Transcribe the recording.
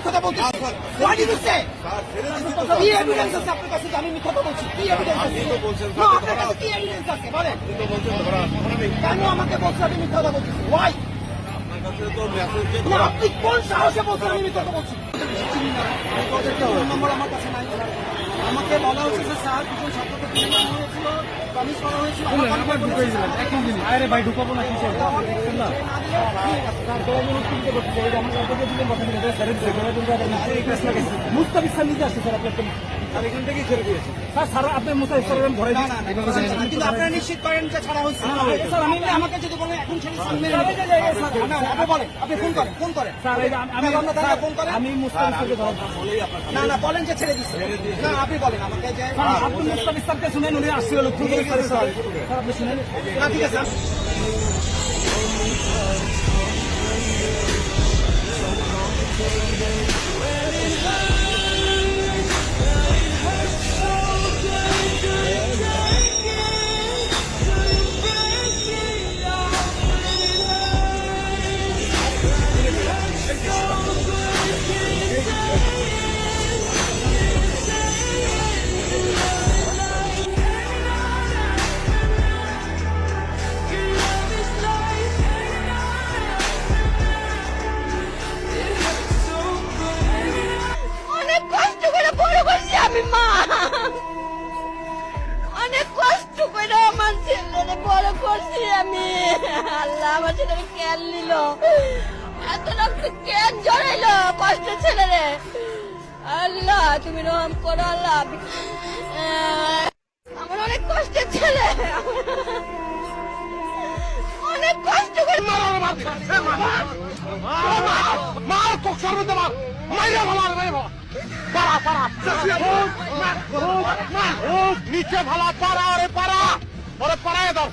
কথা বলতেছি? Why did you say? কি এভিডেন্স আছে আপনার কাছে যে আমি মিথ্যা কথা বলছি? কি এভিডেন্স আছে? না, আপনার কাছে কি এভিডেন্স আছে বলেন? কেন আমাকে বলছেন আমি মিথ্যা কথা বলছি? Why? না, আপনি কোন সাহসে বলছেন আমি মিথ্যা কথা বলছি? নম্বর আমার কাছে নাই। আমাকে বলা হচ্ছে যে স্যার দুজন ছাত্রকে তুলে নেওয়া হয়েছিল, প্রমিস করা হয়েছিল। আমার ঢুকাই দিলেন একই দিন। আরে ভাই ঢুকাবো না কিছু না মুস্তাফিজ স্যার নিজে আসছে স্যার আপনার এখান থেকেই ছেড়ে দিয়েছে স্যার। স্যার আপনি মুস্তাফিজ স্যার ঘরে কিন্তু আপনারা নিশ্চিত করেন যে ছাড়া হচ্ছে। স্যার আমি আমাকে যদি বলেন এখন ছেড়ে আপনি বলেন, আপনি ফোন করেন, ফোন করেন স্যার। ফোন করেন। আমি মুস্তাফিজ না না বলেন যে ছেড়ে দিচ্ছে। না আপনি বলেন আমাকে যে আপনি মুস্তাফিজ স্যারকে শুনেন, উনি আসছে হলো স্যার আপনি শুনেন। না ঠিক আছে। অনেক কষ্ট করে বড় করছি আমি মা, অনেক কষ্ট করে আমার ছেলেরে বড় করছি আমি। আল্লাহ আমার ছেলেরে কেন নিল, এত রক্ত কেন জড়াইলো কষ্ট ছেলেরে। আল্লাহ তুমি রহম করো আল্লাহ। আমার অনেক কষ্টের ছেলে, অনেক কষ্ট করে নিচে ভালা পারা ওরে পারা ওরে পারায় দাও